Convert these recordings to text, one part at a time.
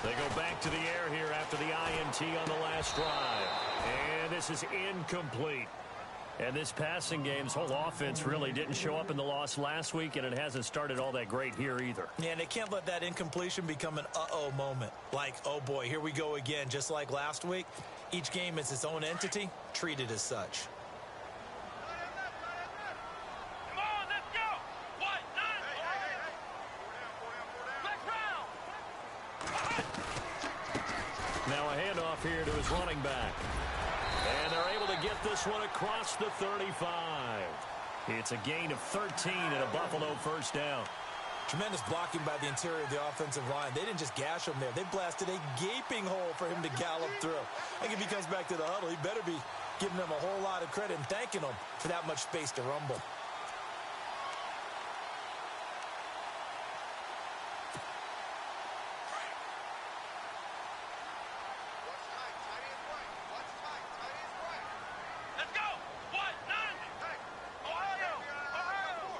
They go back to the air here after the INT on the last drive. And this is incomplete. And this passing game's whole offense really didn't show up in the loss last week, and it hasn't started all that great here either. Yeah, and they can't let that incompletion become an uh-oh moment. Like, oh boy, here we go again, just like last week. Each game is its own entity, treated as such. Now a handoff here to his running back. And they're able to get this one across the 35. It's a gain of 13 and a Buffalo first down. Tremendous blocking by the interior of the offensive line. They didn't just gash him there. They blasted a gaping hole for him to gallop through. I think if he comes back to the huddle, he better be giving them a whole lot of credit and thanking them for that much space to rumble.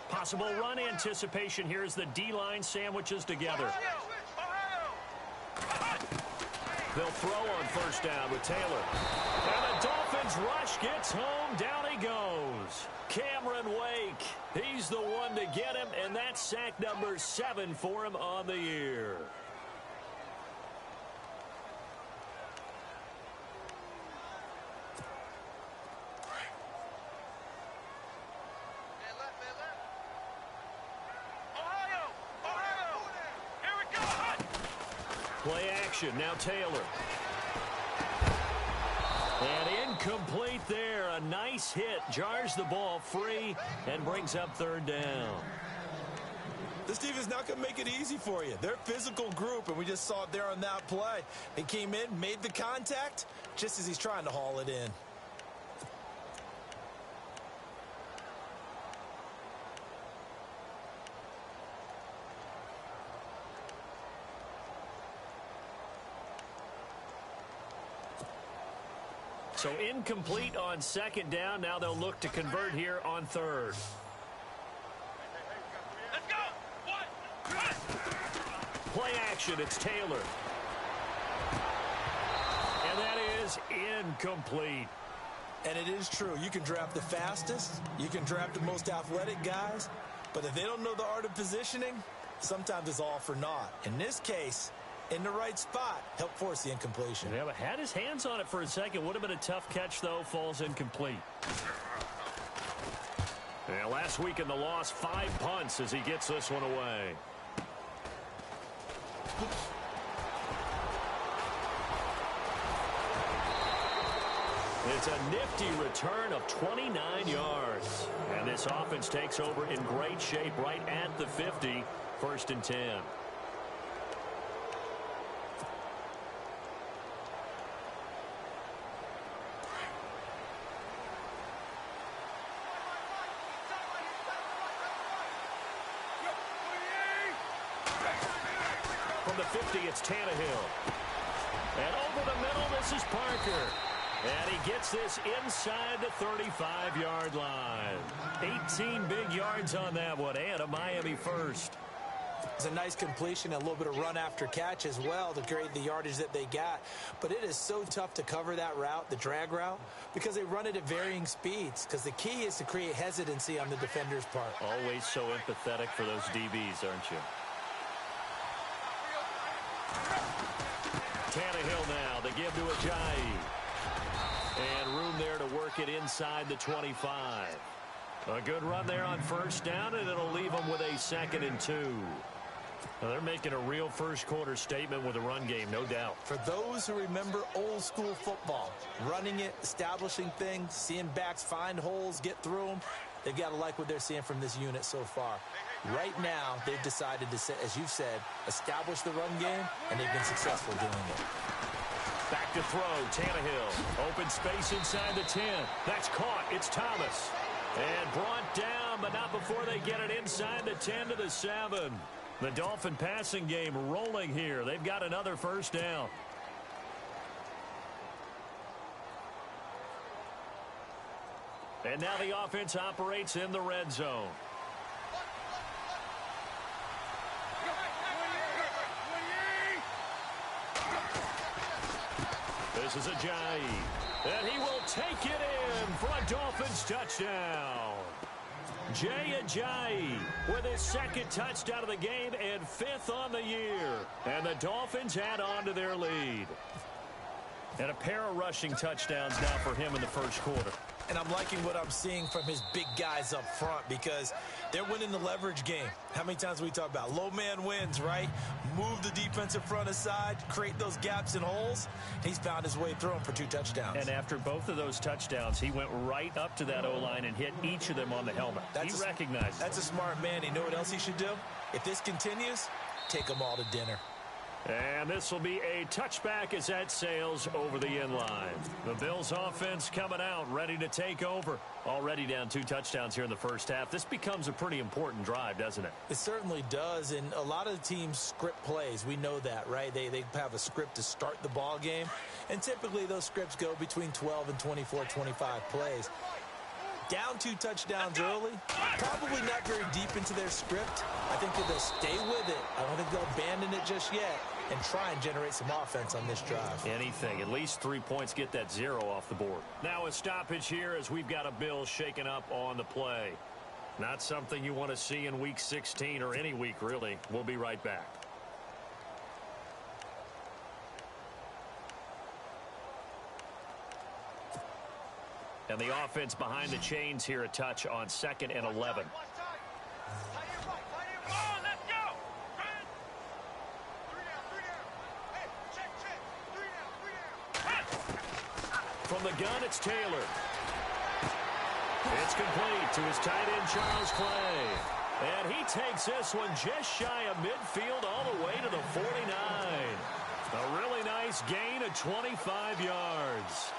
Possible run anticipation here as the D-line sandwiches together. They'll throw on first down with Taylor. And the Dolphins rush gets home. Down he goes. Cameron Wake. He's the one to get him, and that's sack number 7 for him on the year. Play action, now Taylor. And incomplete there. A nice hit. Jars the ball free and brings up third down. This team is not going to make it easy for you. They're a physical group, and we just saw it there on that play. They came in, made the contact, just as he's trying to haul it in. So incomplete on second down. Now they'll look to convert here on third. Let's go. Play action. It's Taylor. And that is incomplete. And it is true. You can draft the fastest. You can draft the most athletic guys. But if they don't know the art of positioning, sometimes it's all for naught. In this case, in the right spot, help force the incompletion. Yeah, but had his hands on it for a second. Would have been a tough catch, though. Falls incomplete. Yeah, last week in the loss, 5 punts as he gets this one away. It's a nifty return of 29 yards. And this offense takes over in great shape right at the 50. 1st and 10. From the 50, it's Tannehill. And over the middle, this is Parker. And he gets this inside the 35-yard line. 18 big yards on that one, and a Miami first. It's a nice completion, a little bit of run after catch as well to create the yardage that they got. But it is so tough to cover that route, the drag route, because they run it at varying speeds. Because the key is to create hesitancy on the defender's part. Always so empathetic for those DBs, aren't you? Tannehill now, they give to Ajayi. And room there to work it inside the 25. A good run there on first down, and it'll leave them with a 2nd and 2. Now they're making a real first-quarter statement with a run game, no doubt. For those who remember old-school football, running it, establishing things, seeing backs find holes, get through them, they've got to like what they're seeing from this unit so far. Right now, they've decided to, as you've said, establish the run game, and they've been successful doing it. Back to throw, Tannehill. Open space inside the 10. That's caught. It's Thomas. And brought down, but not before they get it inside the 10 to the 7. The Dolphin passing game rolling here. They've got another first down. And now the offense operates in the red zone. This is Ajayi. And he will take it in for a Dolphins touchdown. Jay Ajayi with his second touchdown of the game and 5th on the year. And the Dolphins add on to their lead. And a pair of rushing touchdowns now for him in the first quarter. And I'm liking what I'm seeing from his big guys up front because they're winning the leverage game. How many times we talk about low man wins, right? Move the defensive front aside, create those gaps and holes. He's found his way through them for 2 touchdowns. And after both of those touchdowns, he went right up to that O-line and hit each of them on the helmet. He recognized it. That's a smart man. You know what else he should do? If this continues, take them all to dinner. And this will be a touchback as that sails over the inline. The Bills offense coming out, ready to take over. Already down 2 touchdowns here in the first half. This becomes a pretty important drive, doesn't it? It certainly does, and a lot of the teams script plays. We know that, right? They have a script to start the ball game, and typically those scripts go between 12 and 24, 25 plays. Down 2 touchdowns early, probably not very deep into their script. I think that they'll stay with it. I don't think they'll abandon it just yet and try and generate some offense on this drive. Anything. At least 3 points, get that 0 off the board. Now a stoppage here as we've got a Bill shaken up on the play. Not something you want to see in Week 16 or any week, really. We'll be right back. And the offense behind the chains here a touch on 2nd and 11. From the gun, it's Taylor. It's complete to his tight end, Charles Clay. And he takes this one just shy of midfield all the way to the 49. A really nice gain of 25 yards.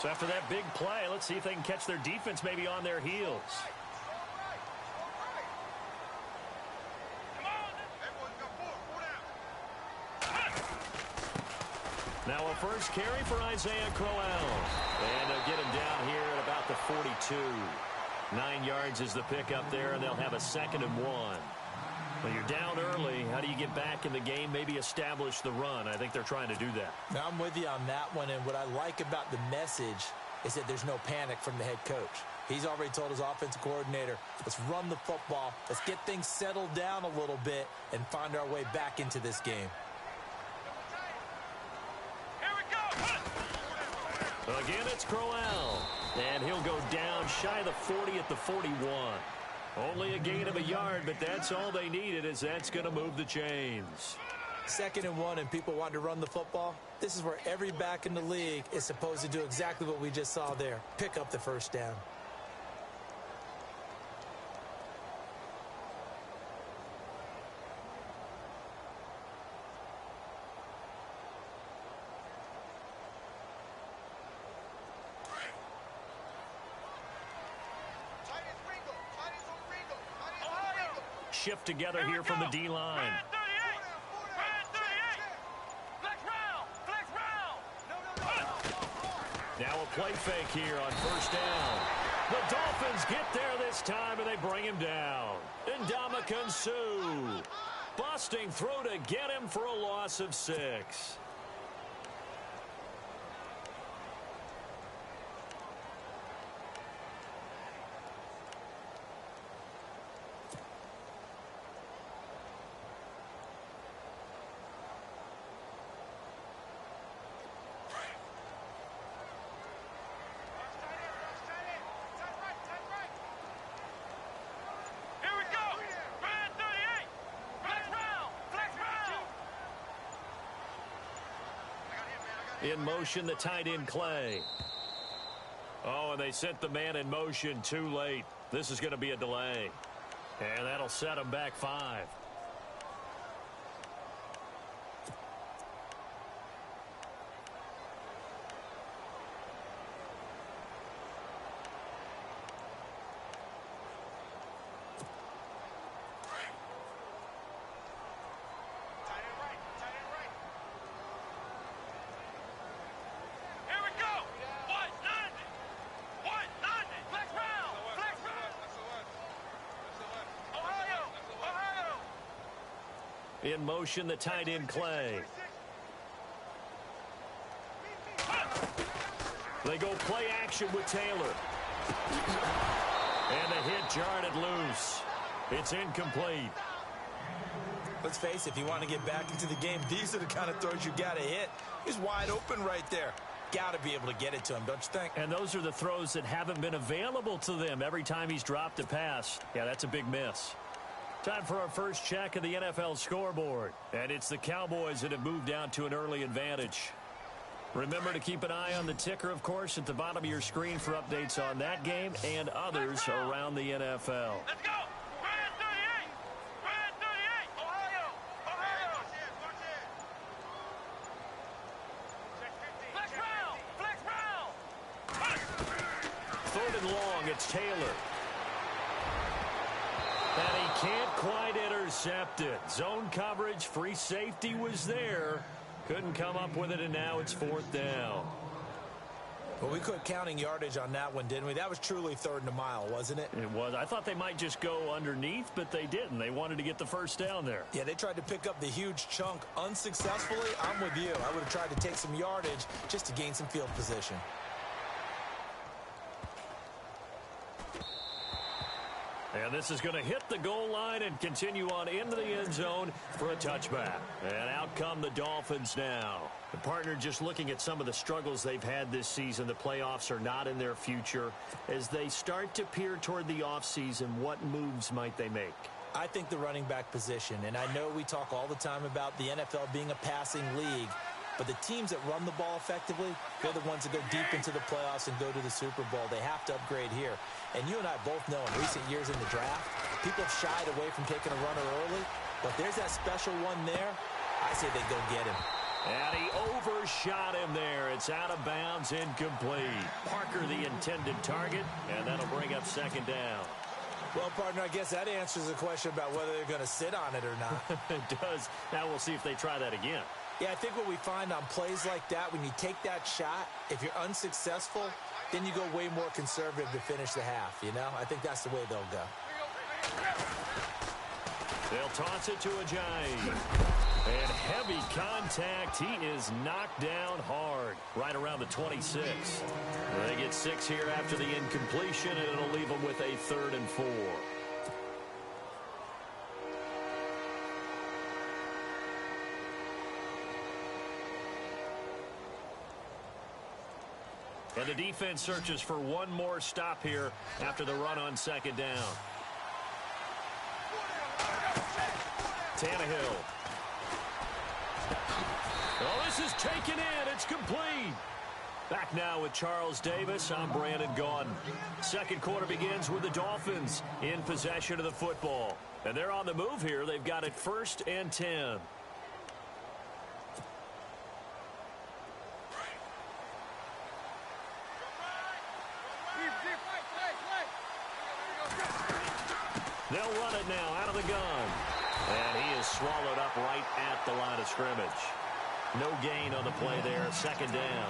So after that big play, let's see if they can catch their defense maybe on their heels. Now a first carry for Isaiah Crowell. And they'll get him down here at about the 42. 9 yards is the pickup there, and they'll have a 2nd and 1. Well, you're down early. How do you get back in the game, maybe establish the run? I think they're trying to do that. Now, I'm with you on that one, and what I like about the message is that there's no panic from the head coach. He's already told his offensive coordinator, let's run the football, let's get things settled down a little bit and find our way back into this game. Again, it's Crowell. And he'll go down shy of the 40 at the 41. Only a gain of a yard, but that's all they needed, as that's going to move the chains. 2nd and 1, and people want to run the football. This is where every back in the league is supposed to do exactly what we just saw there. Pick up the first down. Shift together here from the D-line. Now a play fake here on first down. The Dolphins get there this time, and they bring him down. Ndamukong Suh busting through to get him for a loss of 6. In motion, the tight end, Clay. Oh, and they sent the man in motion too late. This is going to be a delay. And that'll set him back 5. In motion, the tight end Clay. They go play action with Taylor. And the hit jarred it loose. It's incomplete. Let's face it, if you want to get back into the game, these are the kind of throws you got to hit. He's wide open right there. Got to be able to get it to him, don't you think? And those are the throws that haven't been available to them every time he's dropped a pass. Yeah, that's a big miss. Time for our first check of the NFL scoreboard. And it's the Cowboys that have moved out to an early advantage. Remember to keep an eye on the ticker, of course, at the bottom of your screen for updates on that game and others around the NFL. Let's go! Brand 38! Brand 38! Ohio! Ohio! Flex round! Flex round! Third and long, it's Taylor. And he can't quite intercept it. Zone coverage, free safety was there. Couldn't come up with it, and now it's fourth down. Well, we quit counting yardage on that one, didn't we? That was truly third and a mile, wasn't it? It was. I thought they might just go underneath, but they didn't. They wanted to get the first down there. Yeah, they tried to pick up the huge chunk unsuccessfully. I'm with you. I would have tried to take some yardage just to gain some field position. And this is going to hit the goal line and continue on into the end zone for a touchback. And out come the Dolphins now. The partner, just looking at some of the struggles they've had this season, the playoffs are not in their future. As they start to peer toward the offseason, what moves might they make? I think the running back position, and I know we talk all the time about the NFL being a passing league, but the teams that run the ball effectively, they're the ones that go deep into the playoffs and go to the Super Bowl. They have to upgrade here. And you and I both know in recent years in the draft, people have shied away from taking a runner early. But there's that special one there. I say they go get him. And he overshot him there. It's out of bounds, incomplete. Parker the intended target, and that'll bring up second down. Well, partner, I guess that answers the question about whether they're going to sit on it or not. It does. Now we'll see if they try that again. Yeah, I think what we find on plays like that, when you take that shot, if you're unsuccessful, then you go way more conservative to finish the half, you know? I think that's the way they'll go. They'll toss it to Ajayi. And heavy contact. He is knocked down hard right around the 26. They get 6 here after the incompletion, and it'll leave them with a 3rd and 4. And the defense searches for one more stop here after the run on second down. Tannehill. Oh, this is taken in. It's complete. Back now with Charles Davis. I'm Brandon Gaudin. Second quarter begins with the Dolphins in possession of the football. And they're on the move here. They've got it 1st and 10. They'll run it now out of the gun. And he is swallowed up right at the line of scrimmage. No gain on the play there. Second down.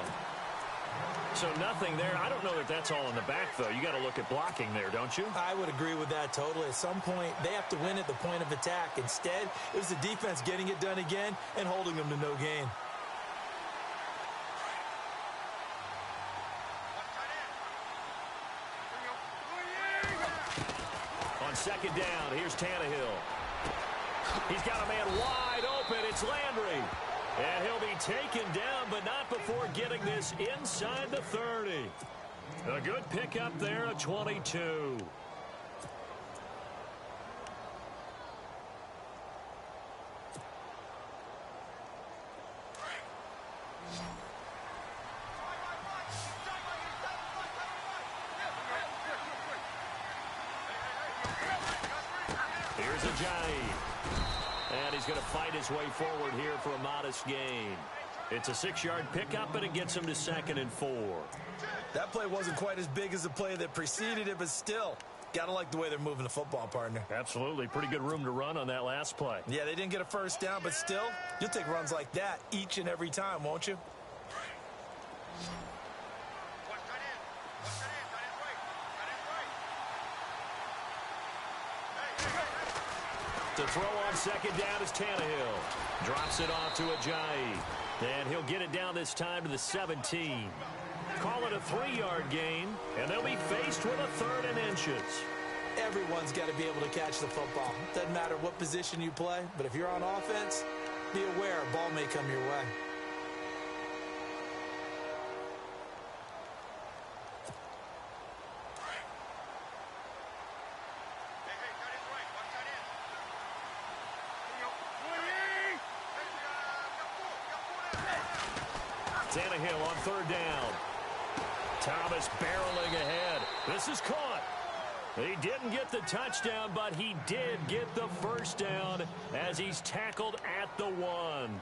So nothing there. I don't know that that's all in the back, though. You got to look at blocking there, don't you? I would agree with that totally. At some point, they have to win at the point of attack. Instead, it was the defense getting it done again and holding them to no gain. On second down, here's Tannehill. He's got a man wide open. It's Landry. And he'll be taken down, but not before getting this inside the 30. A good pickup there, a 22. Here's Ajayi. And he's going to fight his way forward here for a modest gain. It's a 6-yard pickup, and it gets him to 2nd and 4. That play wasn't quite as big as the play that preceded it, but still, got to like the way they're moving the football, partner. Absolutely. Pretty good room to run on that last play. Yeah, they didn't get a first down, but still, you'll take runs like that each and every time, won't you? To throw on second down is Tannehill. Drops it off to Ajayi. And he'll get it down this time to the 17. Call it a 3-yard gain, and they'll be faced with a 3rd and inches. Everyone's got to be able to catch the football. Doesn't matter what position you play, but if you're on offense, be aware a ball may come your way. Tannehill on 3rd down. Thomas barreling ahead. This is caught. He didn't get the touchdown, but he did get the 1st down as he's tackled at the 1.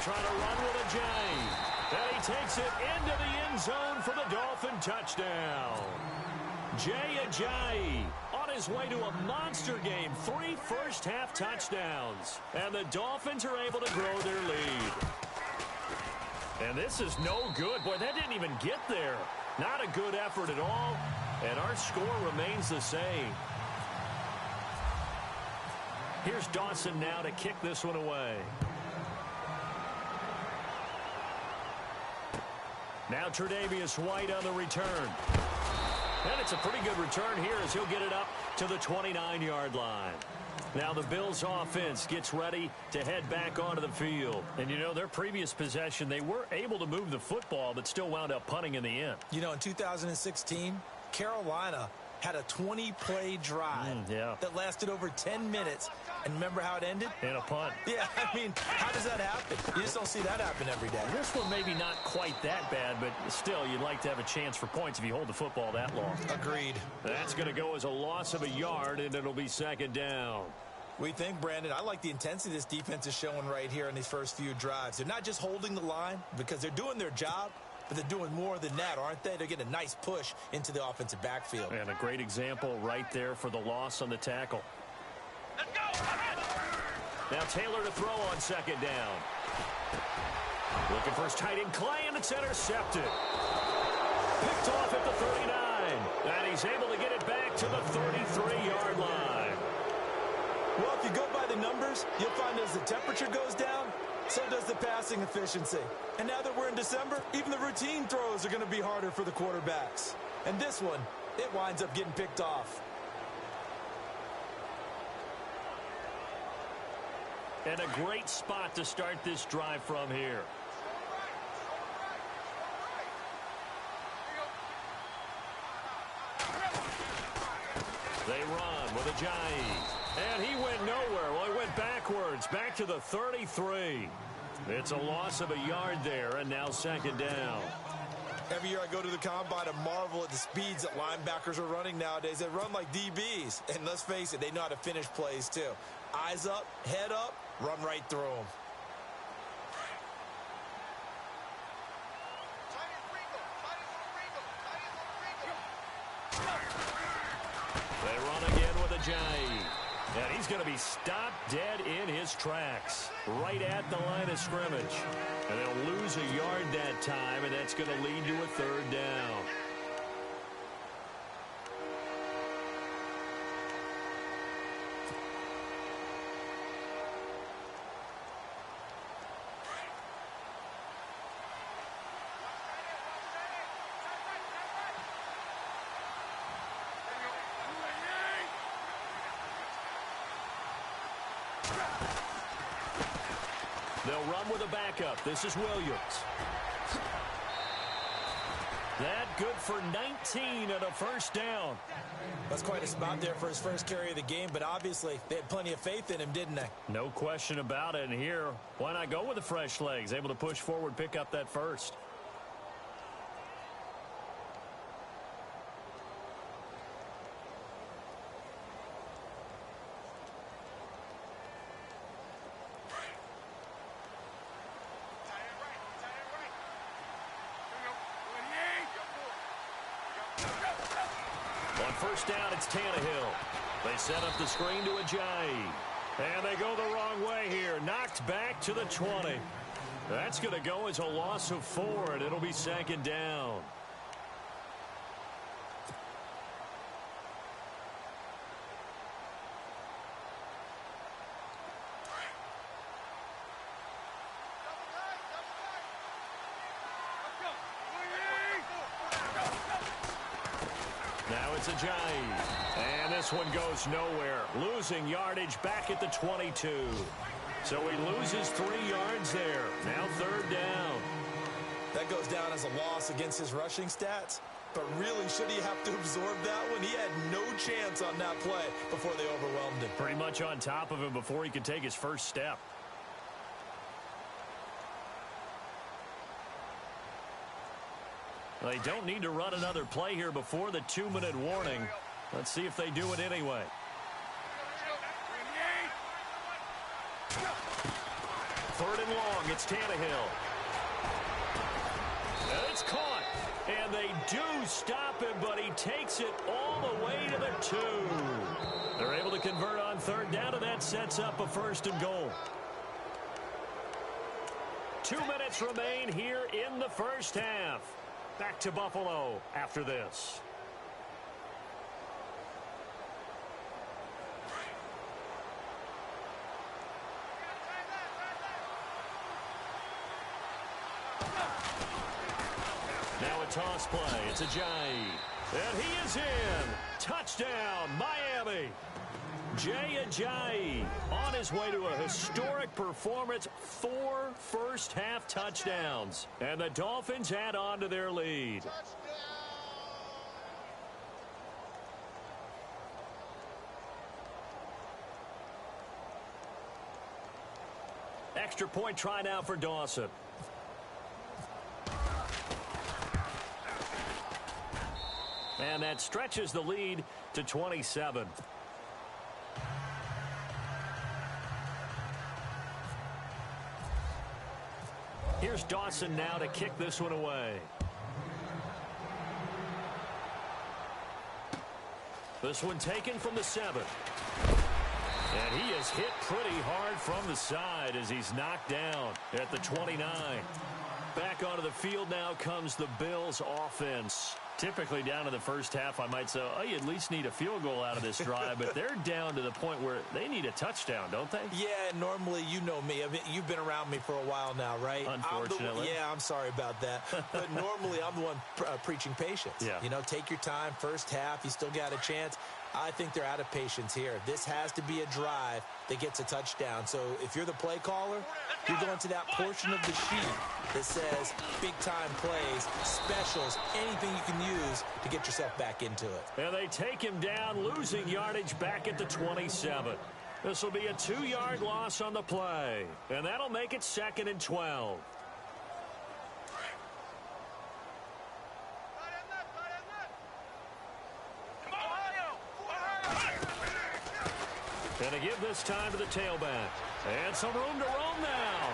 Trying to run with Ajayi. And he takes it into the end zone for the Dolphin touchdown. Jay Ajayi on his way to a monster game. 3 first-half touchdowns. And the Dolphins are able to grow their lead. And this is no good. Boy, that didn't even get there. Not a good effort at all. And our score remains the same. Here's Dawson now to kick this one away. Now Tre'Davious White on the return. And it's a pretty good return here as he'll get it up to the 29-yard line. Now the Bills offense gets ready to head back onto the field. And, you know, their previous possession, they were able to move the football but still wound up punting in the end. You know, in 2016, Carolina had a 20-play drive that lasted over 10 minutes. And remember how it ended? In a punt. Yeah, I mean, how does that happen? You just don't see that happen every day. This one maybe not quite that bad, but still, you'd like to have a chance for points if you hold the football that long. Agreed. That's going to go as a loss of a yard, and it'll be 2nd down. We think, Brandon, I like the intensity this defense is showing right here in these first few drives. They're not just holding the line because they're doing their job, but they're doing more than that, aren't they? They're getting a nice push into the offensive backfield. And a great example right there for the loss on the tackle. Let's go! Now Taylor to throw on 2nd down. Looking for his tight end Clay, and it's intercepted. Picked off at the 39. And he's able to get it back to the 33-yard line. Well, if you go by the numbers, you'll find as the temperature goes down, so does the passing efficiency. And now that we're in December, even the routine throws are going to be harder for the quarterbacks. And this one, it winds up getting picked off. And a great spot to start this drive from here. They run with Ajayi. And he went nowhere. Well, he went backwards, back to the 33. It's a loss of a yard there, and now 2nd down. Every year I go to the combine and marvel at the speeds that linebackers are running nowadays. They run like DBs. And let's face it, they know how to finish plays too. Eyes up, head up, run right through them. They run again with Ajayi. And he's going to be stopped dead in his tracks, right at the line of scrimmage. And they'll lose a yard that time, and that's going to lead to a 3rd down. They'll run with a backup. This is Williams. That good for 19 and a 1st down. That's quite a spot there for his first carry of the game, but obviously they had plenty of faith in him, didn't they? No question about it. And here, why not go with the fresh legs? Able to push forward, pick up that 1st. first down, it's Tannehill. They set up the screen to Ajayi. And they go the wrong way here. Knocked back to the 20. That's going to go as a loss of 4, and it'll be second down. Now it's Ajayi. And this one goes nowhere. Losing yardage back at the 22. So he loses 3 yards there. Now third down. That goes down as a loss against his rushing stats. But really, should he have to absorb that one? He had no chance on that play before they overwhelmed him. Pretty much on top of him before he could take his first step. They don't need to run another play here before the 2-minute warning. Let's see if they do it anyway. Third and long, it's Tannehill. And it's caught. And they do stop him, but he takes it all the way to the 2. They're able to convert on third down, and that sets up a first and goal. 2 minutes remain here in the first half. Back to Buffalo after this. Now a toss play. It's Ajayi. And he is in. Touchdown, Miami. Jay Ajayi on his way to a historic performance. 4 first-half touchdowns. And the Dolphins add on to their lead. Extra point try now for Dawson. And that stretches the lead to 27. Here's Dawson now to kick this one away. This one taken from the 7. And he is hit pretty hard from the side as he's knocked down at the 29. Back onto the field now comes the Bills offense. Typically down in the first half, I might say, oh, you at least need a field goal out of this drive. But they're down to the point where they need a touchdown, don't they? Yeah, normally, you know me. I mean, you've been around me for a while now, right? Unfortunately. I'm sorry about that. But normally, I'm the one preaching patience. Yeah. You know, take your time. First half, you still got a chance. I think they're out of patience here. This has to be a drive that gets a touchdown. So if you're the play caller, you're going to that portion of the sheet that says big-time plays, specials, anything you can use to get yourself back into it. And they take him down, losing yardage back at the 27. This will be a 2-yard loss on the play. And that'll make it 2nd and 12. And they give this time to the tailback. And some room to roam now.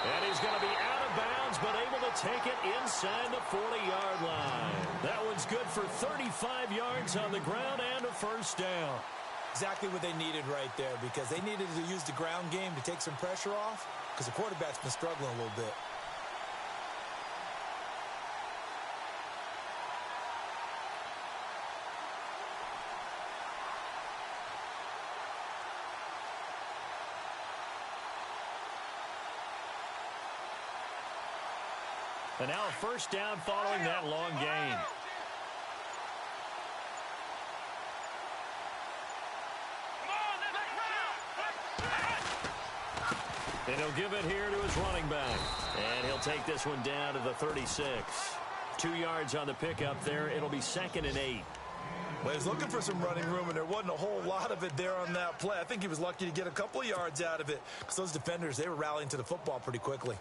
And he's going to be out of bounds, but able to take it inside the 40-yard line. That one's good for 35 yards on the ground and a first down. Exactly what they needed right there, because they needed to use the ground game to take some pressure off, because the quarterback's been struggling a little bit. And now a first down following that long gain. And he'll give it here to his running back. And he'll take this one down to the 36. 2 yards on the pickup there. It'll be 2nd and 8. Well, he was looking for some running room, and there wasn't a whole lot of it there on that play. I think he was lucky to get a couple of yards out of it, because those defenders, they were rallying to the football pretty quickly.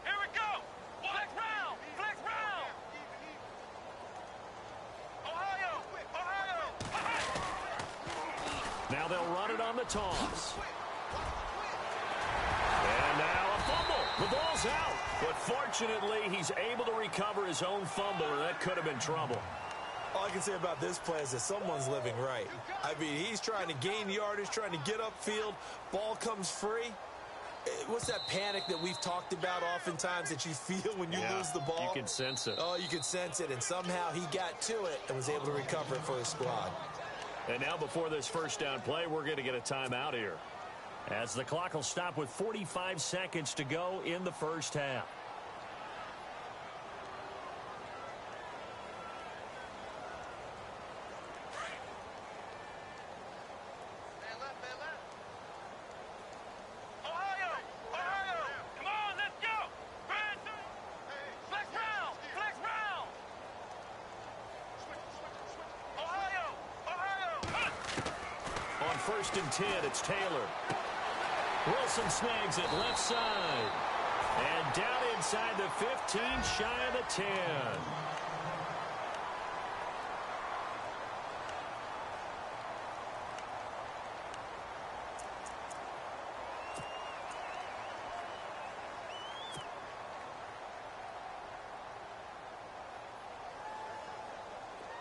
Here we go! Flex round! Flex round! Ohio! Now they'll run it on the toss. And now a fumble. The ball's out. But fortunately, he's able to recover his own fumble, or that could have been trouble. All I can say about this play is that someone's living right. I mean, he's trying to gain yardage, trying to get upfield. Ball comes free. What's that panic that we've talked about oftentimes that you feel when you lose the ball? You can sense it. Oh, you can sense it, and somehow he got to it and was able to recover it for his squad. And now before this first down play, we're going to get a timeout here, as the clock will stop with 45 seconds to go in the first half. First and 10, it's Taylor. Wilson snags it left side. And down inside the 15, shy of the 10.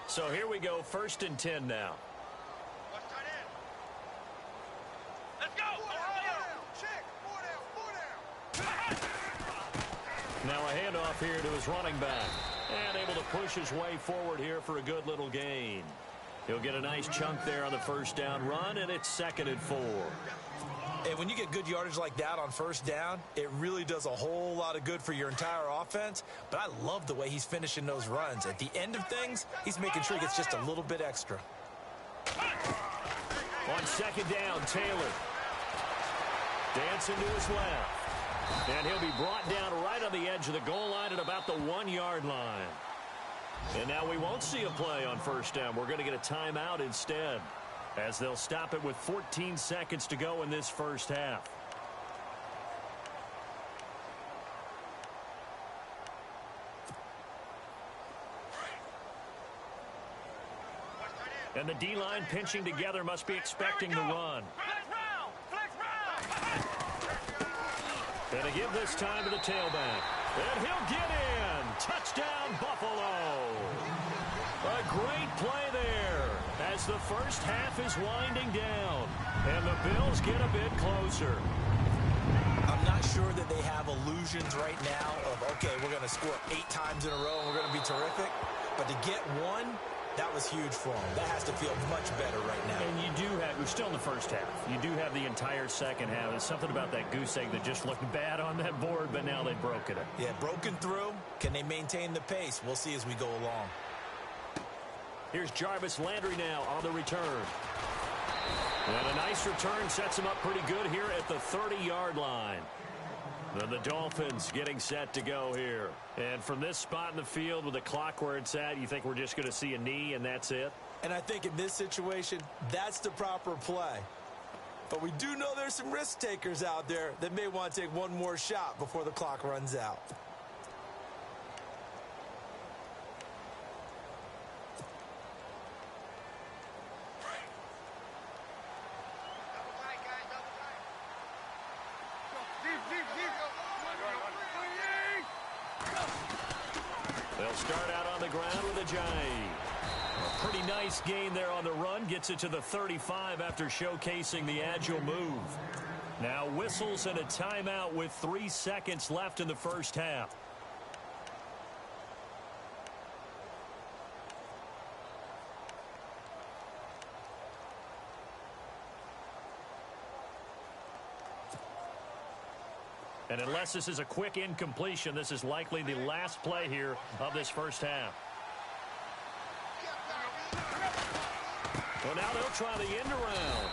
So here we go, first and 10 now. Now a handoff here to his running back. And able to push his way forward here for a good little gain. He'll get a nice chunk there on the first down run, and it's 2nd and 4. And when you get good yardage like that on first down, it really does a whole lot of good for your entire offense. But I love the way he's finishing those runs. At the end of things, he's making sure he gets just a little bit extra. On 2nd down, Taylor. Dancing to his left. And he'll be brought down right on the edge of the goal line at about the 1-yard line. And now we won't see a play on first down. We're going to get a timeout instead, as they'll stop it with 14 seconds to go in this first half. And the D-line pinching together must be expecting the run. And to give this time to the tailback. And he'll get in. Touchdown, Buffalo. A great play there as the first half is winding down. And the Bills get a bit closer. I'm not sure that they have illusions right now of, okay, we're going to score 8 times in a row and we're going to be terrific. But to get one, that was huge for them. That has to feel much better right now. And you do have, we're still in the first half. You do have the entire second half. There's something about that goose egg that just looked bad on that board, but now they've broken it. Yeah, broken through. Can they maintain the pace? We'll see as we go along. Here's Jarvis Landry now on the return. And a nice return sets him up pretty good here at the 30-yard line. The Dolphins getting set to go here. And from this spot in the field with the clock where it's at, you think we're just going to see a knee and that's it? And I think in this situation, that's the proper play. But we do know there's some risk takers out there that may want to take one more shot before the clock runs out. They'll start out on the ground with a jive. A pretty nice gain there on the run. Gets it to the 35 after showcasing the agile move. Now whistles and a timeout with 3 seconds left in the first half. And unless this is a quick incompletion, this is likely the last play here of this first half. Well, now they'll try the end around.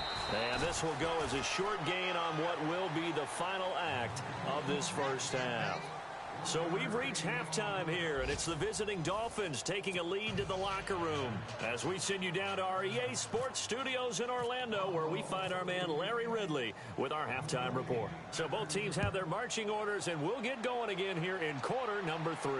And this will go as a short gain on what will be the final act of this first half. So we've reached halftime here, and it's the visiting Dolphins taking a lead to the locker room as we send you down to our EA Sports Studios in Orlando, where we find our man Larry Ridley with our halftime report. So both teams have their marching orders, and we'll get going again here in quarter number 3.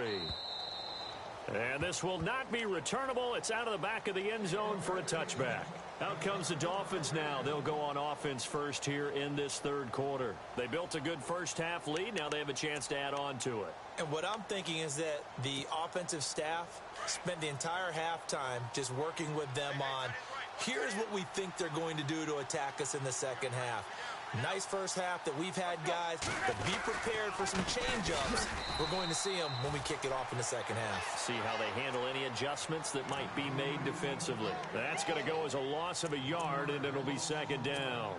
And this will not be returnable. It's out of the back of the end zone for a touchback. Out comes the Dolphins now. They'll go on offense first here in this third quarter. They built a good first half lead. Now they have a chance to add on to it. And what I'm thinking is that the offensive staff spent the entire halftime just working with them on, here's what we think they're going to do to attack us in the second half. Nice first half that we've had, guys, but be prepared for some change-ups. We're going to see them when we kick it off in the second half. See how they handle any adjustments that might be made defensively. That's going to go as a loss of a yard, and it'll be second down.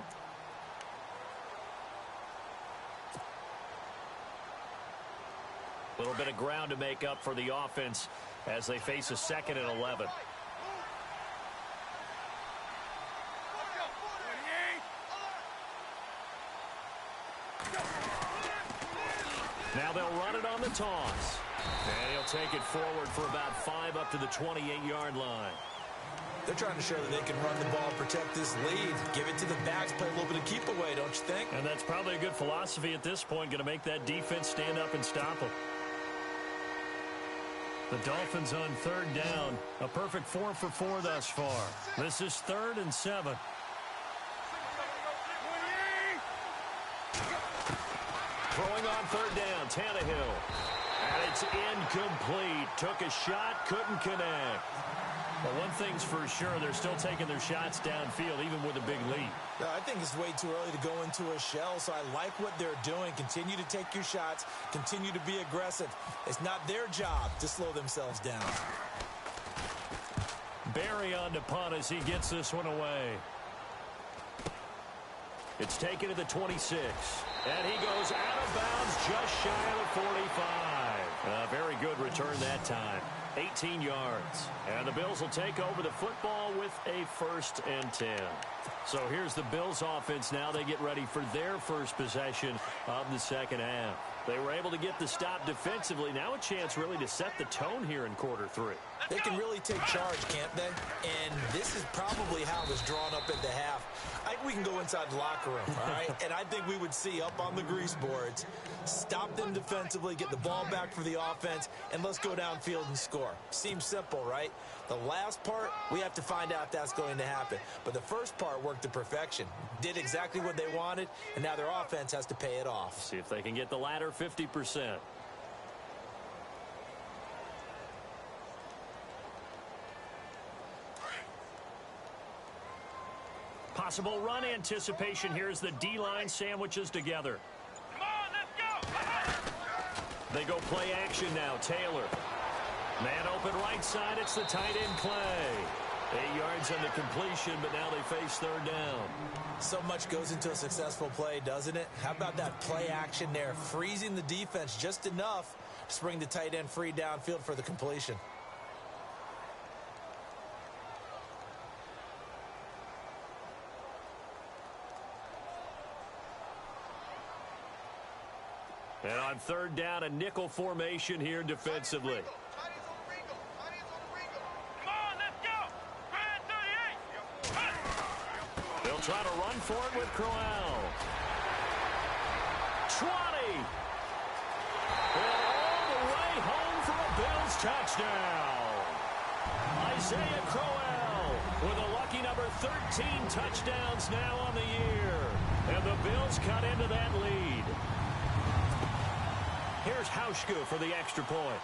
A little bit of ground to make up for the offense as they face a 2nd and 11. Now they'll run it on the toss. And he'll take it forward for about 5 up to the 28-yard line. They're trying to show that they can run the ball, protect this lead. Give it to the backs, play a little bit of keep away, don't you think? And that's probably a good philosophy at this point, going to make that defense stand up and stop them. The Dolphins on 3rd down. A perfect 4 for 4 thus far. This is 3rd and 7. Throwing on 3rd down, Tannehill. And it's incomplete. Took a shot, couldn't connect. But one thing's for sure, they're still taking their shots downfield, even with a big lead. I think it's way too early to go into a shell, so I like what they're doing. Continue to take your shots. Continue to be aggressive. It's not their job to slow themselves down. Barry on to punt as he gets this one away. It's taken to the 26. And he goes out of bounds just shy of the 45. A very good return that time. 18 yards. And the Bills will take over the football with a 1st and 10. So here's the Bills offense now. They get ready for their first possession of the second half. They were able to get the stop defensively. Now a chance really to set the tone here in quarter 3. They can really take charge, can't they? And this is probably how it was drawn up at the half. I think we can go inside the locker room, all right? And I think we would see up on the grease boards, stop them defensively, get the ball back for the offense, and let's go downfield and score. Seems simple, right? The last part, we have to find out if that's going to happen. But the first part worked to perfection. Did exactly what they wanted, and now their offense has to pay it off. See if they can get the latter 50%. Possible run anticipation here as the D-line sandwiches together. Come on, let's go. They go play action now. Taylor. Man open right side. It's the tight end Clay. 8 yards on the completion, but now they face 3rd down. So much goes into a successful play, doesn't it? How about that play action there? Freezing the defense just enough to bring the tight end free downfield for the completion. And on 3rd down, a nickel formation here defensively. Come on, let's go. Red 38. They'll try to run for it with Crowell. 20. And all the way home for a Bills touchdown. Isaiah Crowell with a lucky number 13 touchdowns now on the year. And the Bills cut into that lead. Here's Hauschka for the extra point.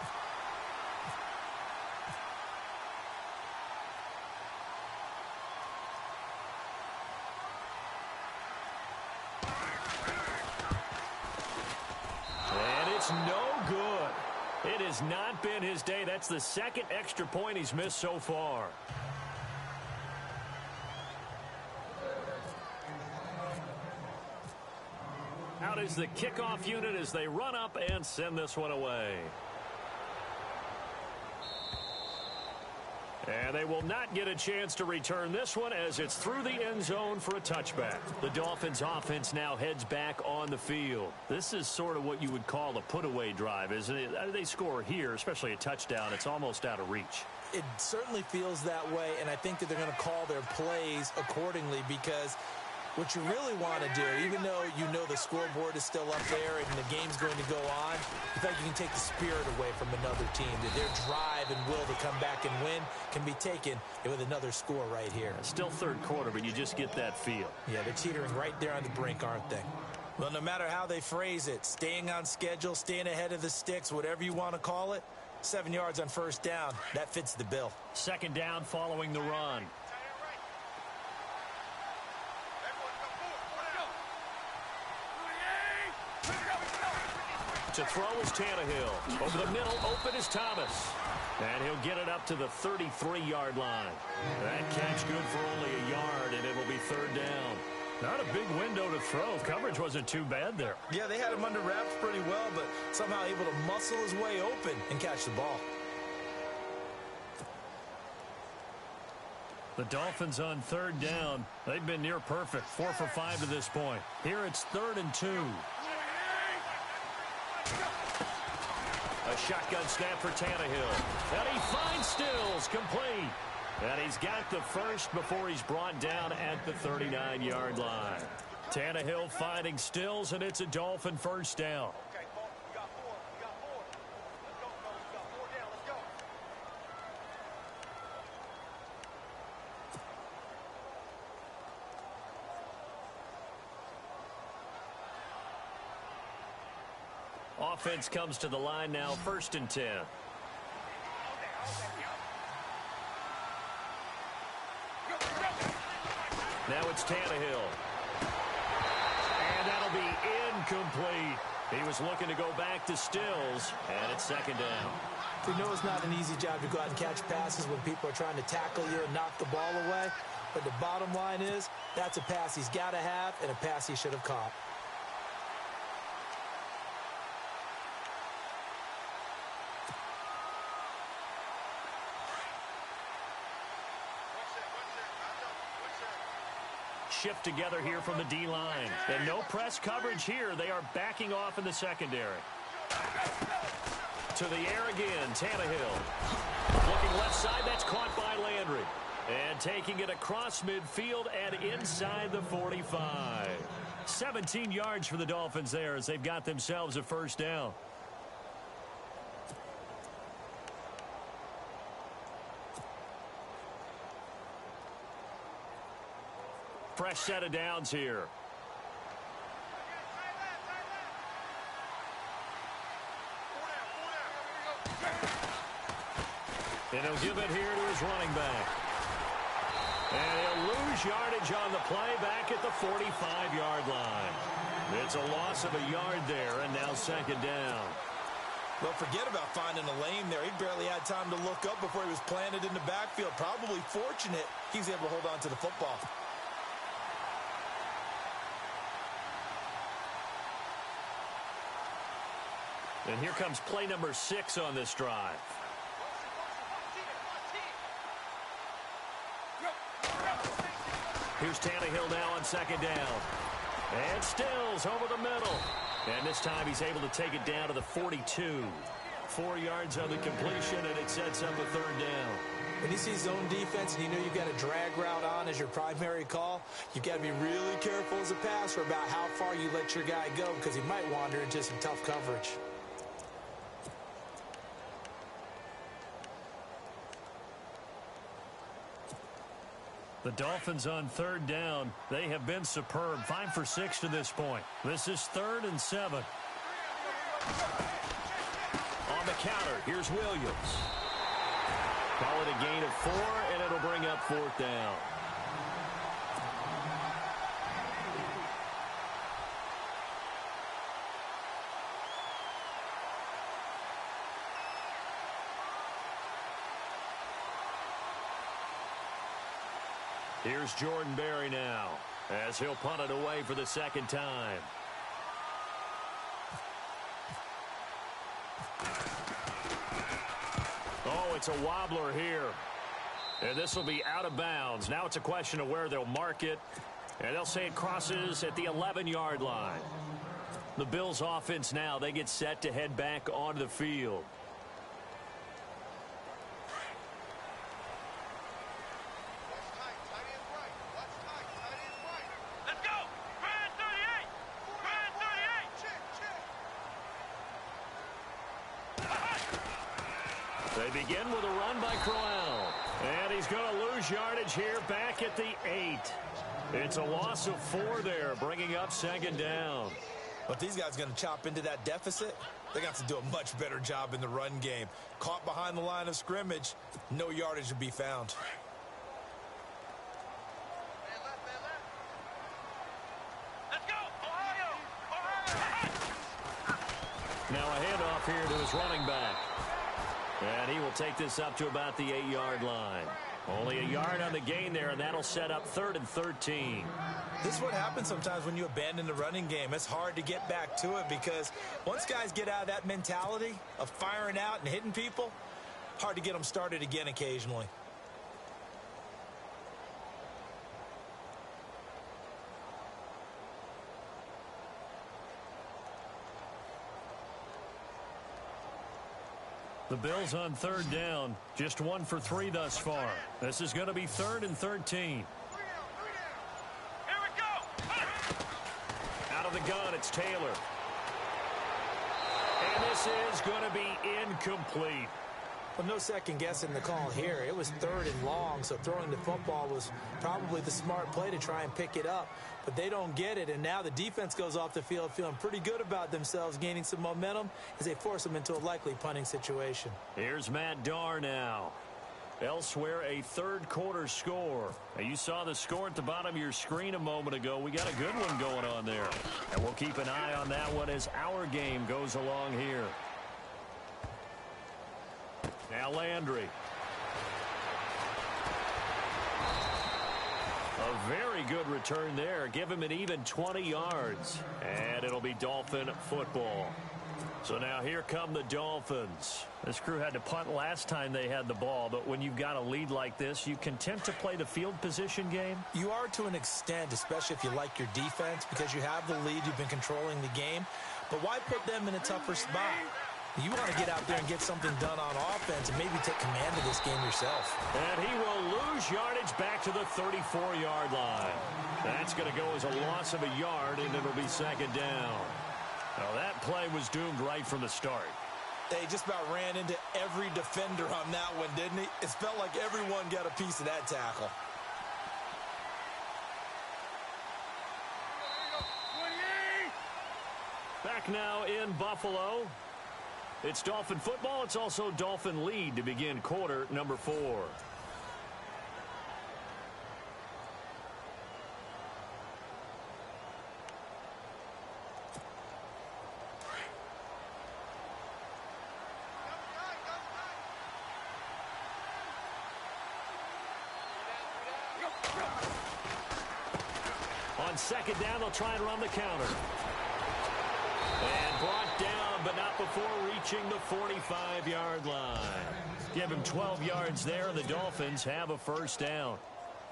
And it's no good. It has not been his day. That's the 2nd extra point he's missed so far. Out is the kickoff unit as they run up and send this one away. And they will not get a chance to return this one as it's through the end zone for a touchback. The Dolphins offense now heads back on the field. This is sort of what you would call a put-away drive, isn't it? They score here, especially a touchdown. It's almost out of reach. It certainly feels that way, and I think that they're going to call their plays accordingly because What you really want to do, even though you know the scoreboard is still up there and the game's going to go on, you think you can take the spirit away from another team, that their drive and will to come back and win can be taken with another score right here. Still third quarter, but you just get that feel. Yeah, they're teetering right there on the brink, aren't they? Well, no matter how they phrase it, staying on schedule, staying ahead of the sticks, whatever you want to call it, 7 yards on first down, that fits the bill. Second down following the run. To throw is Tannehill. Over the middle, open is Thomas. And he'll get it up to the 33-yard line. That catch good for only a yard, and it'll be third down. Not a big window to throw. Coverage wasn't too bad there. Yeah, they had him under wraps pretty well, but somehow able to muscle his way open and catch the ball. The Dolphins on third down. They've been near perfect. 4 for 5 to this point. Here it's 3rd and 2. A shotgun snap for Tannehill. And he finds Stills, complete. And he's got the first before he's brought down at the 39-yard line. Tannehill finding Stills, and it's a Dolphin first down. Okay, Paul, we got 4. We got 4. Let's go, fellas. We got 4 down. Let's go. Offense comes to the line now, 1st and 10. Now it's Tannehill. And that'll be incomplete. He was looking to go back to Stills, and it's 2nd down. We know it's not an easy job to go out and catch passes when people are trying to tackle you and knock the ball away. But the bottom line is, that's a pass he's got to have and a pass he should have caught. Shift together here from the D-line. And no press coverage here. They are backing off in the secondary. To the air again, Tannehill. Looking left side, that's caught by Landry. And taking it across midfield and inside the 45. 17 yards for the Dolphins there as they've got themselves a first down. Fresh set of downs here. And he'll give it here to his running back. And he'll lose yardage on the play back at the 45-yard line. It's a loss of a yard there, and now 2nd down. Well, forget about finding a lane there. He barely had time to look up before he was planted in the backfield. Probably fortunate he's able to hold on to the football. And here comes play number 6 on this drive. Here's Tannehill now on 2nd down. And Stills over the middle. And this time he's able to take it down to the 42. 4 yards on the completion, and it sets up a 3rd down. When you see zone defense and you know you've got a drag route on as your primary call, you've got to be really careful as a passer about how far you let your guy go because he might wander into some tough coverage. The Dolphins on 3rd down. They have been superb. 5 for 6 to this point. This is 3rd and 7. On the counter, here's Williams. Call it a gain of 4, and it'll bring up 4th down. Here's Jordan Berry now as he'll punt it away for the 2nd time. Oh, it's a wobbler here. And this will be out of bounds. Now it's a question of where they'll mark it. And they'll say it crosses at the 11-yard line. The Bills offense now, they get set to head back onto the field. Watch tight. Tight ends right. Watch tight. Tight ends right. Let's go. begin with a run by Crowell. And he's going to lose yardage here back at the 8. It's a loss of 4 there, bringing up second down. But these guys are going to chop into that deficit. They got to do a much better job in the run game. Caught behind the line of scrimmage, no yardage to be found. Let's go, Ohio! Now a handoff here to his running back. And he will take this up to about the 8-yard line. Only a yard on the gain there, and that'll set up 3rd and 13. This is what happens sometimes when you abandon the running game. It's hard to get back to it because once guys get out of that mentality of firing out and hitting people, hard to get them started again occasionally. The Bills on 3rd down, just 1 for 3 thus far. This is going to be 3rd and 13. Here we go! Out of the gun, it's Taylor. And this is going to be incomplete. Well, no second guessing the call here. It was 3rd and long, so throwing the football was probably the smart play to try and pick it up. But they don't get it, and now the defense goes off the field feeling pretty good about themselves, gaining some momentum as they force them into a likely punting situation. Here's Matt Darr now. Elsewhere, a 3rd quarter score. Now, you saw the score at the bottom of your screen a moment ago. We got a good one going on there. And we'll keep an eye on that one as our game goes along here. Now Landry. A very good return there. Give him an even 20 yards. And it'll be Dolphin football. So now here come the Dolphins. This crew had to punt last time they had the ball, but when you've got a lead like this, you content to play the field position game? You are to an extent, especially if you like your defense, because you have the lead, you've been controlling the game. But why put them in a tougher spot? You want to get out there and get something done on offense and maybe take command of this game yourself. And he will lose yardage back to the 34-yard line. That's going to go as a loss of a yard, and it'll be second down. Now, that play was doomed right from the start. They just about ran into every defender on that one, didn't he? It felt like everyone got a piece of that tackle. Back now in Buffalo. It's Dolphin football. It's also Dolphin lead to begin quarter number 4. On second down, they'll try and run the counter. And brought down, but not before reaching the 45-yard line. Give him 12 yards there, and the Dolphins have a first down.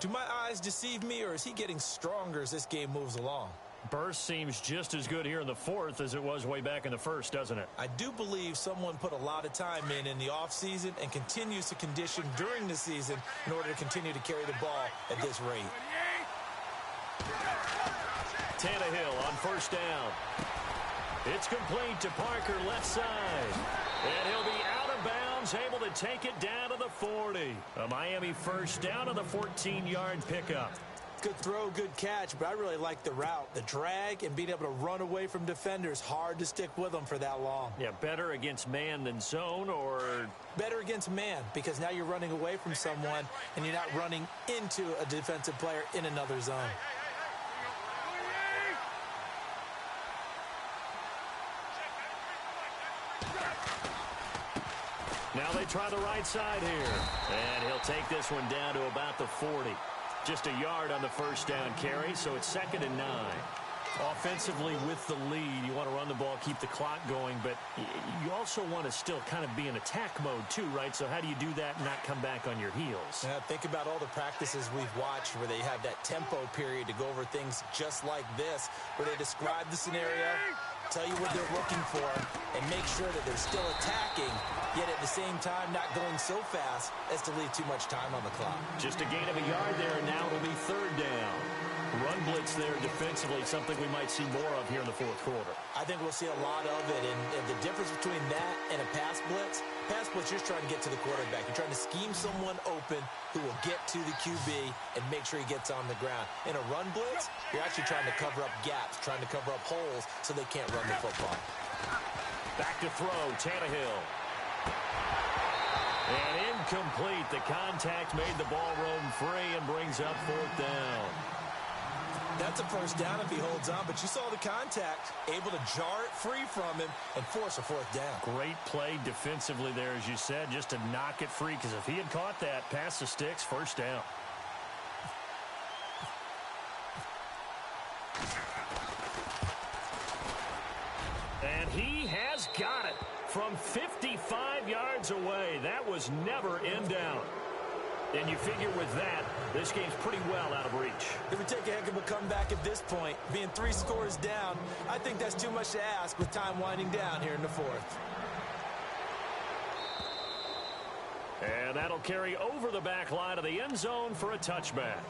Do my eyes deceive me, or is he getting stronger as this game moves along? Burst seems just as good here in the 4th as it was way back in the 1st, doesn't it? I do believe someone put a lot of time in the offseason and continues to condition during the season in order to continue to carry the ball at this rate. Tannehill on first down. It's complete to Parker, left side. And he'll be out of bounds, able to take it down to the 40. A Miami first down on the 14-yard pickup. Good throw, good catch, but I really like the route. The drag and being able to run away from defenders. Hard to stick with them for that long. Yeah, better against man than zone, or? Better against man, because now you're running away from someone and you're not running into a defensive player in another zone. Now they try the right side here. And he'll take this one down to about the 40. Just a yard on the first down carry, so it's 2nd and 9. Offensively with the lead, you want to run the ball, keep the clock going, but you also want to still kind of be in attack mode too, right? So how do you do that and not come back on your heels? Yeah, think about all the practices we've watched where they have that tempo period to go over things just like this, where they describe the scenario, tell you what they're looking for, and make sure that they're still attacking, yet at the same time not going so fast as to leave too much time on the clock. Just a gain of a yard there, and now it'll be 3rd down. Run blitz there, defensively, something we might see more of here in the fourth quarter. I think we'll see a lot of it, and the difference between that and a pass blitz, you're trying to get to the quarterback. You're trying to scheme someone open who will get to the QB and make sure he gets on the ground. In a run blitz, you're actually trying to cover up gaps, trying to cover up holes so they can't run the football. Back to throw, Tannehill. And incomplete. The contact made the ball roam free and brings up fourth down. That's a first down if he holds on, but you saw the contact, able to jar it free from him and force a fourth down. Great play defensively there, as you said, just to knock it free, because if he had caught that, past the sticks, first down. And he has got it from 55 yards away. That was never in doubt. And you figure with that, this game's pretty well out of reach. It would take a heck of a comeback at this point. Being 3 scores down, I think that's too much to ask with time winding down here in the fourth. And that'll carry over the back line of the end zone for a touchback.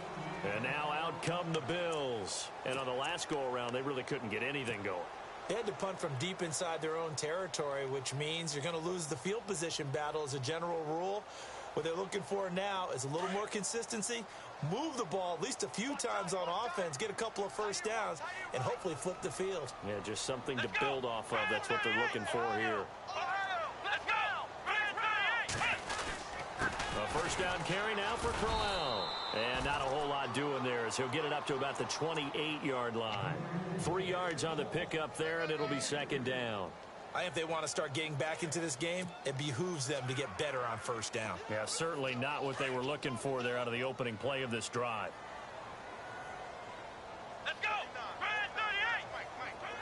And now out come the Bills. And on the last go-around, they really couldn't get anything going. They had to punt from deep inside their own territory, which means you're going to lose the field position battle as a general rule. What they're looking for now is a little more consistency, move the ball at least a few times on offense, get a couple of first downs, and hopefully flip the field. Yeah, just something to build off of. That's what they're looking for here. A first down carry now for Crowell. And not a whole lot doing there as he'll get it up to about the 28-yard line. 3 yards on the pickup there, and it'll be second down. I think if they want to start getting back into this game, it behooves them to get better on first down. Yeah, certainly not what they were looking for there out of the opening play of this drive. Let's go! Red 38!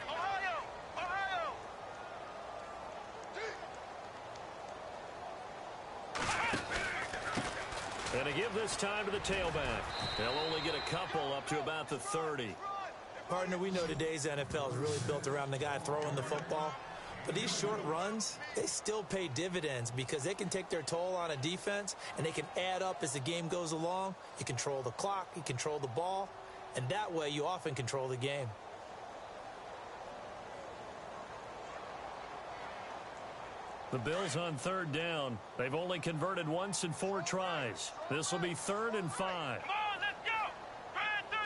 Ohio! Ohio! And to give this time to the tailback. They'll only get a couple up to about the 30. Partner, we know today's NFL is really built around the guy throwing the football. But these short runs, they still pay dividends because they can take their toll on a defense and they can add up as the game goes along. You control the clock, you control the ball, and that way you often control the game. The Bills on third down. They've only converted once in 4 tries. This will be 3rd and 5. Come on, let's go! Red 38!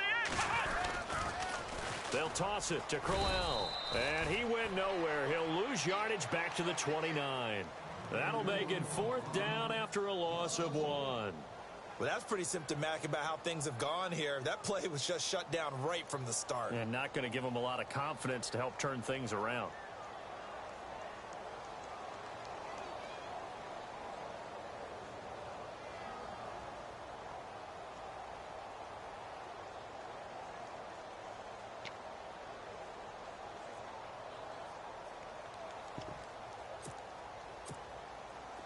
They'll toss it to Crowell. And he went nowhere. He'll lose yardage back to the 29. That'll make it 4th down after a loss of 1. Well, that's pretty symptomatic about how things have gone here. That play was just shut down right from the start. And not going to give them a lot of confidence to help turn things around.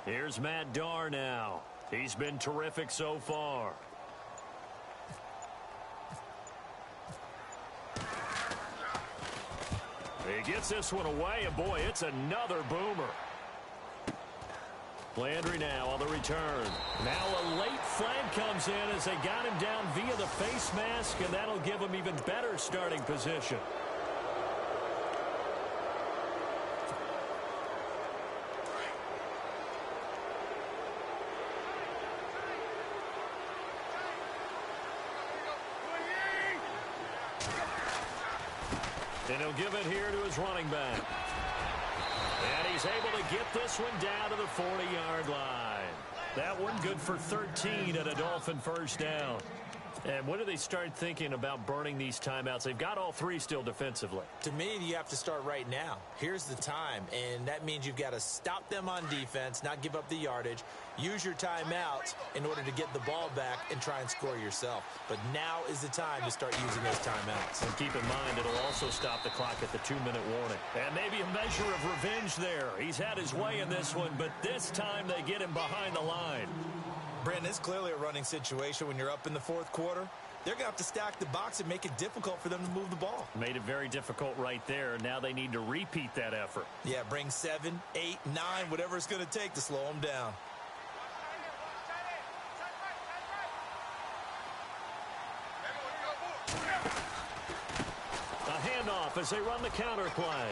Here's Matt Darr now. He's been terrific so far. He gets this one away, and boy, it's another boomer. Landry now on the return. Now a late flag comes in as they got him down via the face mask, and that'll give him even better starting position. And he'll give it here to his running back. And he's able to get this one down to the 40-yard line. That one good for 13 and a Dolphin first down. And when do they start thinking about burning these timeouts? They've got all 3 still defensively. To me, you have to start right now. Here's the time, and that means you've got to stop them on defense, not give up the yardage, use your timeouts in order to get the ball back and try and score yourself. But now is the time to start using those timeouts. And keep in mind, it'll also stop the clock at the 2-minute warning. And maybe a measure of revenge there. He's had his way in this one, but this time they get him behind the line. Brandon, it's clearly a running situation when you're up in the 4th quarter. They're going to have to stack the box and make it difficult for them to move the ball. Made it very difficult right there. Now they need to repeat that effort. Yeah, bring 7, 8, 9, whatever it's going to take to slow them down. handoff as they run the counter play.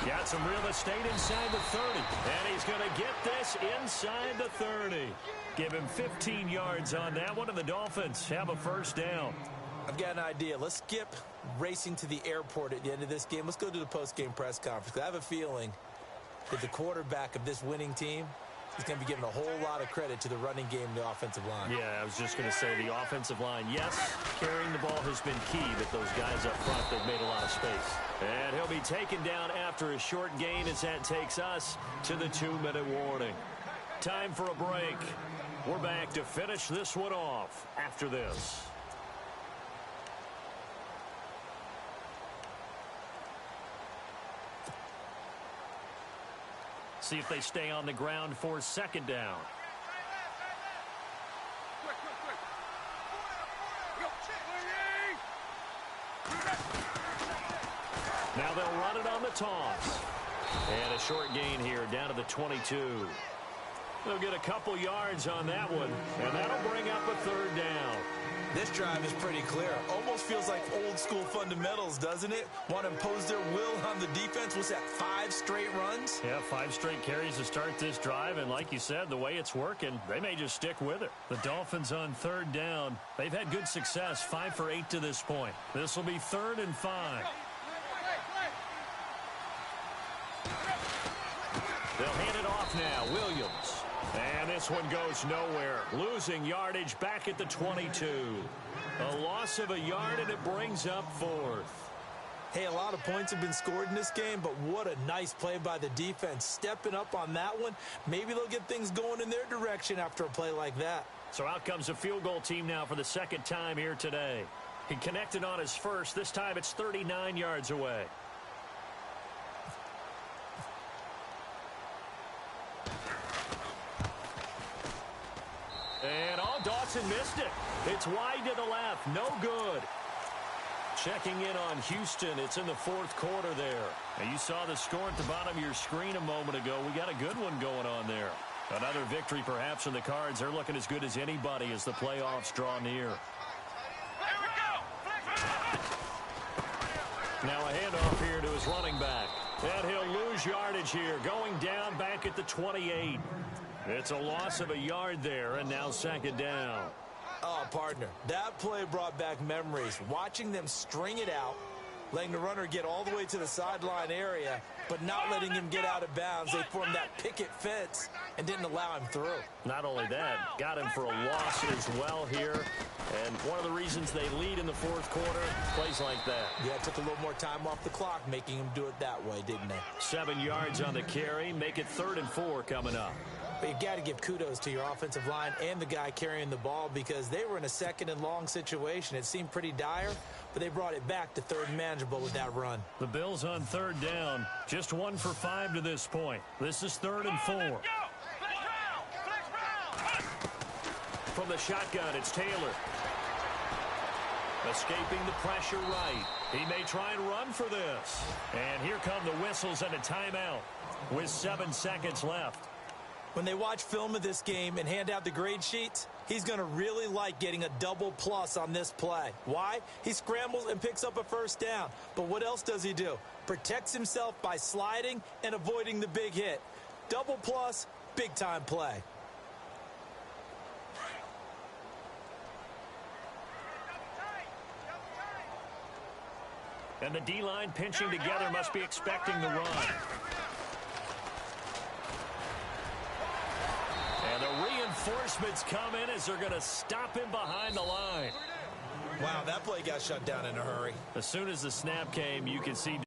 Got some real estate inside the 30. And he's going to get this inside the 30. Give him 15 yards on that one, and the Dolphins have a first down. I've got an idea. Let's skip racing to the airport at the end of this game. Let's go to the post-game press conference. I have a feeling that the quarterback of this winning team is going to be giving a whole lot of credit to the running game and the offensive line. Yeah, I was just going to say the offensive line, yes, carrying the ball has been key, but those guys up front, they've made a lot of space. And he'll be taken down after a short gain as that takes us to the 2-minute warning. Time for a break. We're back to finish this one off after this. See if they stay on the ground for second down. Now they'll run it on the toss. And a short gain here down to the 22. They'll get a couple yards on that one, and that'll bring up a third down. This drive is pretty clear. Almost feels like old school fundamentals, doesn't it? Want to impose their will on the defense. Was that 5 straight runs? Yeah, 5 straight carries to start this drive, and like you said, the way it's working, they may just stick with it. The Dolphins on third down. They've had good success, 5 for 8 to this point. This will be 3rd and 5. They'll hand it off now, Williams. And this one goes nowhere. Losing yardage back at the 22. A loss of a yard, and it brings up 4th. Hey, a lot of points have been scored in this game, but what a nice play by the defense. Stepping up on that one. Maybe they'll get things going in their direction after a play like that. So out comes a field goal team now for the second time here today. He connected on his first. This time it's 39 yards away. And Dawson missed it. It's wide to the left. No good. Checking in on Houston. It's in the 4th quarter there. And you saw the score at the bottom of your screen a moment ago. We got a good one going on there. Another victory perhaps in the cards. They're looking as good as anybody as the playoffs draw near. Now a handoff here to his running back. And he'll lose yardage here. Going down back at the 28. It's a loss of a yard there, and now second down. Oh, partner, that play brought back memories. Watching them string it out, letting the runner get all the way to the sideline area, but not letting him get out of bounds. They formed that picket fence and didn't allow him through. Not only that, got him for a loss as well here. And one of the reasons they lead in the 4th quarter, plays like that. Yeah, it took a little more time off the clock, making him do it that way, didn't they? 7 yards on the carry. Make it 3rd and 4 coming up. But you've got to give kudos to your offensive line and the guy carrying the ball because they were in a 2nd and long situation. It seemed pretty dire, but they brought it back to 3rd and manageable with that run. The Bills on 3rd down. Just 1 for 5 to this point. This is 3rd and 4. From the shotgun, it's Taylor. Escaping the pressure right. He may try and run for this. And here come the whistles and a timeout with 7 seconds left. When they watch film of this game and hand out the grade sheets, he's going to really like getting a double plus on this play. Why? He scrambles and picks up a first down. But what else does he do? Protects himself by sliding and avoiding the big hit. Double plus, big-time play. And the D-line pinching together must be expecting the run. And the reinforcements come in as they're going to stop him behind the line. Wow, that play got shut down in a hurry. As soon as the snap came, you can see